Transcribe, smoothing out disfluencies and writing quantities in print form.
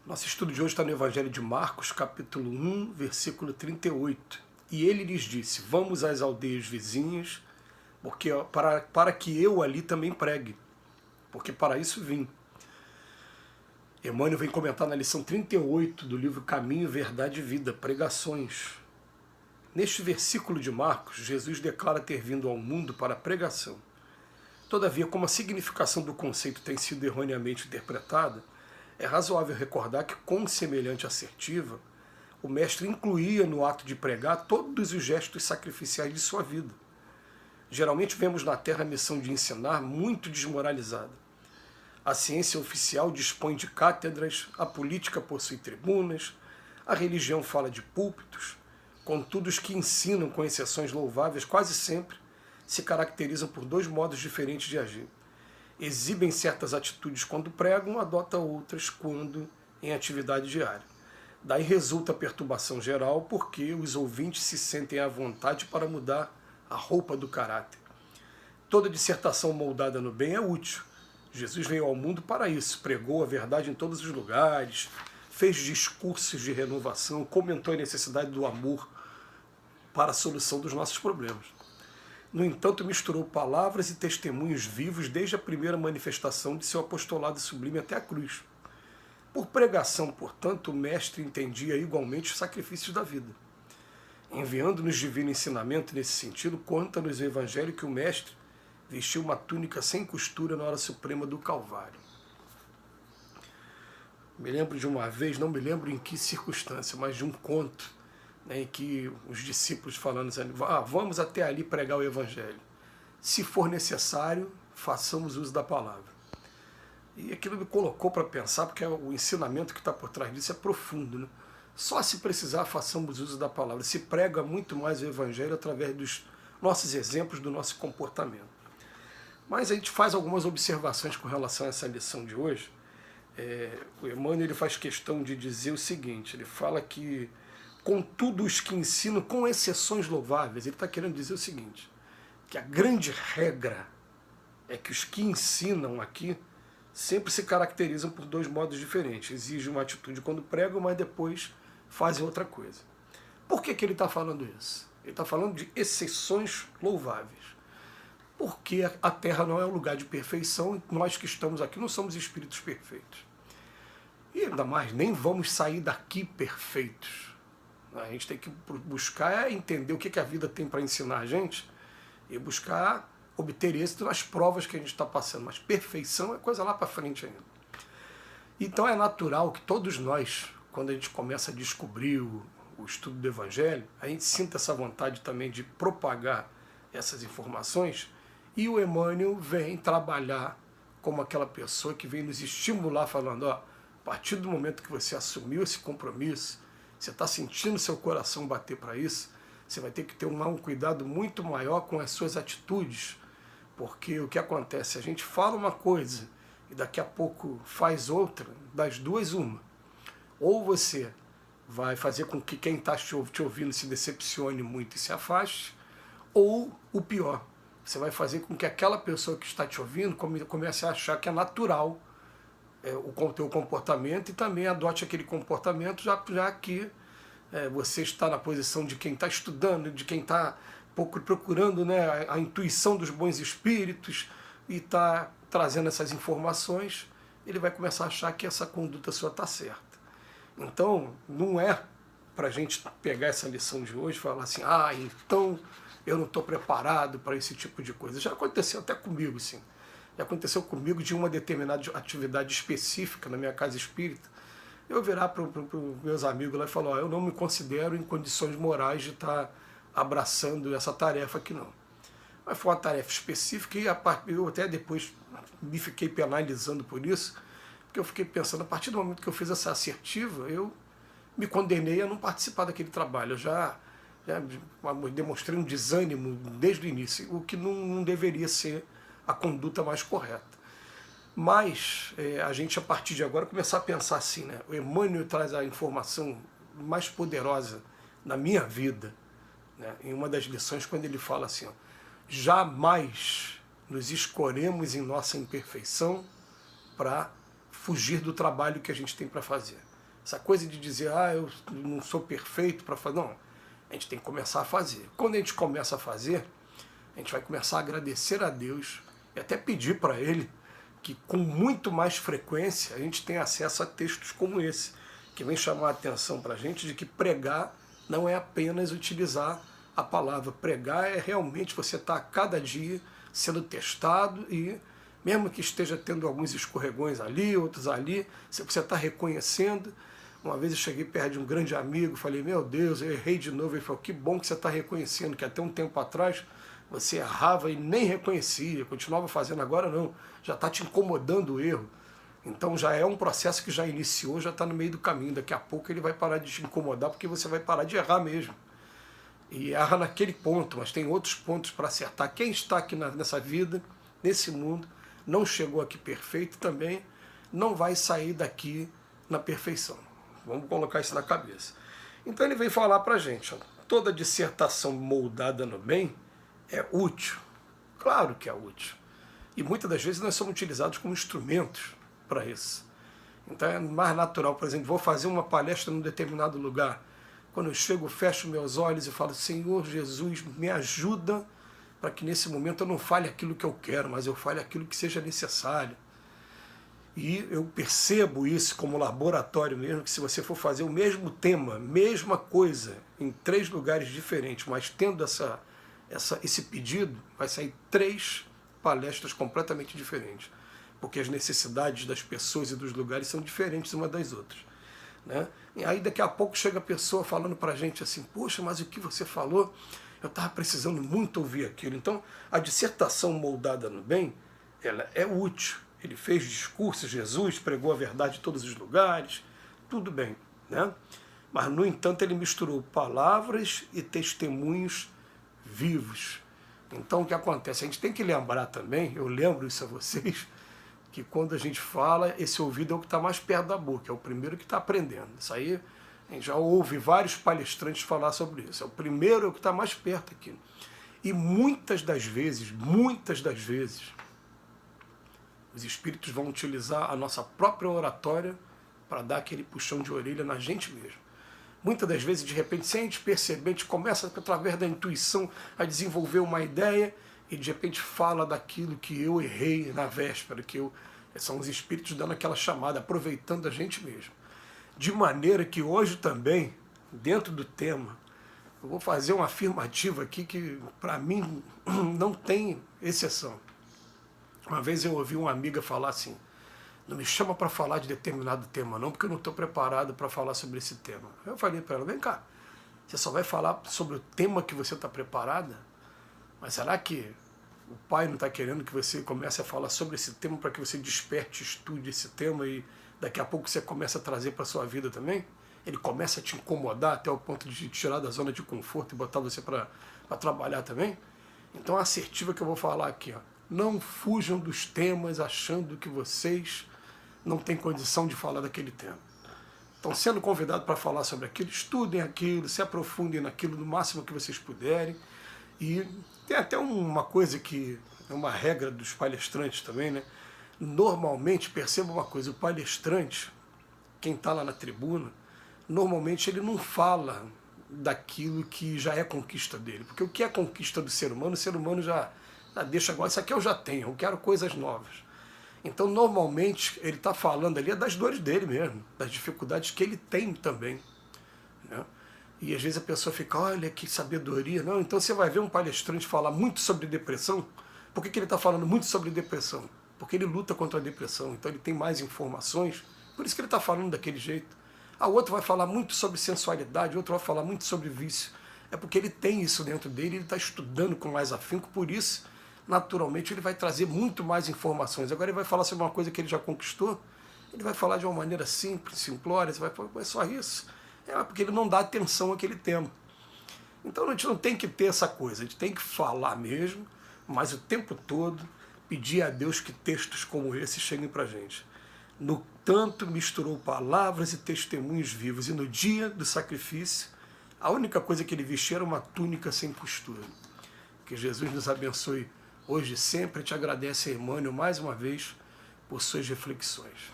Nosso estudo de hoje está no Evangelho de Marcos, capítulo 1, versículo 38. E ele lhes disse: vamos às aldeias vizinhas, porque para que eu ali também pregue, porque para isso vim. Emmanuel vem comentar na lição 38 do livro Caminho, Verdade e Vida, Pregações. Neste versículo de Marcos, Jesus declara ter vindo ao mundo para a pregação. Todavia, como a significação do conceito tem sido erroneamente interpretada, é razoável recordar que, com semelhante assertiva, o mestre incluía no ato de pregar todos os gestos sacrificiais de sua vida. Geralmente vemos na Terra a missão de ensinar muito desmoralizada. A ciência oficial dispõe de cátedras, a política possui tribunas, a religião fala de púlpitos, contudo os que ensinam, com exceções louváveis, quase sempre se caracterizam por dois modos diferentes de agir. Exibem certas atitudes quando pregam, adotam outras quando em atividade diária. Daí resulta a perturbação geral, porque os ouvintes se sentem à vontade para mudar a roupa do caráter. Toda dissertação moldada no bem é útil. Jesus veio ao mundo para isso, pregou a verdade em todos os lugares, fez discursos de renovação, comentou a necessidade do amor para a solução dos nossos problemas. No entanto, misturou palavras e testemunhos vivos desde a primeira manifestação de seu apostolado sublime até a cruz. Por pregação, portanto, o mestre entendia igualmente os sacrifícios da vida. Enviando-nos divino ensinamento nesse sentido, conta-nos o Evangelho que o mestre vestiu uma túnica sem costura na hora suprema do Calvário. Me lembro de uma vez, não me lembro em que circunstância, mas de um conto, em que os discípulos falando assim, vamos até ali pregar o Evangelho. Se for necessário, façamos uso da palavra. E aquilo me colocou para pensar, porque o ensinamento que está por trás disso é profundo, né? Só se precisar, façamos uso da palavra. Se prega muito mais o Evangelho através dos nossos exemplos, do nosso comportamento. Mas a gente faz algumas observações com relação a essa lição de hoje. O Emmanuel ele faz questão de dizer o seguinte, ele fala que contudo os que ensinam, com exceções louváveis, ele está querendo dizer o seguinte, que a grande regra é que os que ensinam aqui sempre se caracterizam por dois modos diferentes. Exigem uma atitude quando pregam, mas depois fazem outra coisa. Por que ele está falando isso? Ele está falando de exceções louváveis. Porque a Terra não é um lugar de perfeição, e nós que estamos aqui não somos espíritos perfeitos. E ainda mais, nem vamos sair daqui perfeitos. A gente tem que buscar entender o que a vida tem para ensinar a gente e buscar obter êxito nas provas que a gente está passando. Mas perfeição é coisa lá para frente ainda. Então é natural que todos nós, quando a gente começa a descobrir o estudo do Evangelho, a gente sinta essa vontade também de propagar essas informações, e o Emmanuel vem trabalhar como aquela pessoa que vem nos estimular falando, a partir do momento que você assumiu esse compromisso, você está sentindo seu coração bater para isso, você vai ter que ter um cuidado muito maior com as suas atitudes, porque o que acontece, a gente fala uma coisa e daqui a pouco faz outra, das duas uma. Ou você vai fazer com que quem está te ouvindo se decepcione muito e se afaste, ou o pior, você vai fazer com que aquela pessoa que está te ouvindo comece a achar que é natural o teu comportamento e também adote aquele comportamento, já que você está na posição de quem está estudando, de quem está procurando, né, a intuição dos bons espíritos e está trazendo essas informações, ele vai começar a achar que essa conduta sua está certa. Então, não é para a gente pegar essa lição de hoje e falar assim, então eu não estou preparado para esse tipo de coisa. Já aconteceu até comigo, sim. Já aconteceu comigo de uma determinada atividade específica na minha casa espírita. Eu virar para os meus amigos lá e falar, eu não me considero em condições morais de estar abraçando essa tarefa aqui não. Mas foi uma tarefa específica e eu até depois me fiquei penalizando por isso, porque eu fiquei pensando, a partir do momento que eu fiz essa assertiva, eu me condenei a não participar daquele trabalho. Eu já demonstrei um desânimo desde o início, o que não deveria ser a conduta mais correta. Mas a gente, a partir de agora, começar a pensar assim, né? O Emmanuel traz a informação mais poderosa na minha vida, né? Em uma das lições, quando ele fala assim, jamais nos escoremos em nossa imperfeição para fugir do trabalho que a gente tem para fazer. Essa coisa de dizer, ah, eu não sou perfeito para fazer. Não, a gente tem que começar a fazer. Quando a gente começa a fazer, a gente vai começar a agradecer a Deus e até pedir para Ele que com muito mais frequência a gente tenha acesso a textos como esse, que vem chamar a atenção para a gente de que pregar não é apenas utilizar a palavra. Pregar é realmente você estar a cada dia sendo testado e, mesmo que esteja tendo alguns escorregões ali, outros ali, você está reconhecendo. Uma vez eu cheguei perto de um grande amigo, falei, meu Deus, eu errei de novo. Ele falou, que bom que você está reconhecendo, que até um tempo atrás você errava e nem reconhecia, continuava fazendo, agora não, já está te incomodando o erro. Então já é um processo que já iniciou, já está no meio do caminho. Daqui a pouco ele vai parar de te incomodar, porque você vai parar de errar mesmo. E erra naquele ponto, mas tem outros pontos para acertar. Quem está aqui nessa vida, nesse mundo, não chegou aqui perfeito também, não vai sair daqui na perfeição. Vamos colocar isso na cabeça. Então ele vem falar para a gente, ó, toda dissertação moldada no bem é útil. Claro que é útil. E muitas das vezes nós somos utilizados como instrumentos para isso. Então é mais natural, por exemplo, vou fazer uma palestra num determinado lugar. Quando eu chego, fecho meus olhos e falo, Senhor Jesus, me ajuda para que nesse momento eu não fale aquilo que eu quero, mas eu fale aquilo que seja necessário. E eu percebo isso como laboratório mesmo, que se você for fazer o mesmo tema, mesma coisa, em 3 lugares diferentes, mas tendo esse pedido, vai sair 3 palestras completamente diferentes. Porque as necessidades das pessoas e dos lugares são diferentes uma das outras. Né? E aí daqui a pouco chega a pessoa falando para a gente assim, poxa, mas o que você falou, eu estava precisando muito ouvir aquilo. Então a dissertação moldada no bem, ela é útil. Ele fez discursos, Jesus pregou a verdade em todos os lugares, tudo bem. Né? Mas no entanto ele misturou palavras e testemunhos vivos. Então o que acontece? A gente tem que lembrar também, eu lembro isso a vocês, que quando a gente fala, esse ouvido é o que está mais perto da boca, é o primeiro que está aprendendo. Isso aí, a gente já ouve vários palestrantes falar sobre isso. É o primeiro, é o que está mais perto aqui. E muitas das vezes, os espíritos vão utilizar a nossa própria oratória para dar aquele puxão de orelha na gente mesmo. Muitas das vezes, de repente, sem a gente perceber, a gente começa, através da intuição, a desenvolver uma ideia e, de repente, fala daquilo que eu errei na véspera, são os espíritos dando aquela chamada, aproveitando a gente mesmo. De maneira que hoje também, dentro do tema, eu vou fazer uma afirmativa aqui que, para mim, não tem exceção. Uma vez eu ouvi uma amiga falar assim, não me chama para falar de determinado tema não, porque eu não estou preparado para falar sobre esse tema. Eu falei para ela, vem cá, você só vai falar sobre o tema que você está preparada? Mas será que o pai não está querendo que você comece a falar sobre esse tema para que você desperte, estude esse tema e daqui a pouco você comece a trazer para a sua vida também? Ele começa a te incomodar até o ponto de te tirar da zona de conforto e botar você para trabalhar também? Então a assertiva que eu vou falar aqui, ó, não fujam dos temas achando que vocês não têm condição de falar daquele tema. Então, sendo convidado para falar sobre aquilo, estudem aquilo, se aprofundem naquilo no máximo que vocês puderem. E tem até uma coisa que é uma regra dos palestrantes também, né? Normalmente, perceba uma coisa, o palestrante, quem está lá na tribuna, normalmente ele não fala daquilo que já é conquista dele. Porque o que é conquista do ser humano, o ser humano já deixa agora, isso aqui eu já tenho, eu quero coisas novas. Então, normalmente, ele está falando ali das dores dele mesmo, das dificuldades que ele tem também. Né? E às vezes a pessoa fica, olha que sabedoria. Não, então você vai ver um palestrante falar muito sobre depressão. Por que ele está falando muito sobre depressão? Porque ele luta contra a depressão, então ele tem mais informações, por isso que ele está falando daquele jeito. O outro vai falar muito sobre sensualidade, o outro vai falar muito sobre vício. É porque ele tem isso dentro dele, ele está estudando com mais afinco, por isso, naturalmente, ele vai trazer muito mais informações. Agora ele vai falar sobre uma coisa que ele já conquistou, ele vai falar de uma maneira simples, simplória, você vai falar, é só isso. É porque ele não dá atenção àquele tema. Então a gente não tem que ter essa coisa, a gente tem que falar mesmo, mas o tempo todo pedir a Deus que textos como esse cheguem para a gente. No tanto misturou palavras e testemunhos vivos, e no dia do sacrifício, a única coisa que ele vestia era uma túnica sem costura. Que Jesus nos abençoe hoje e sempre. Te agradece, Emmanuel, mais uma vez, por suas reflexões.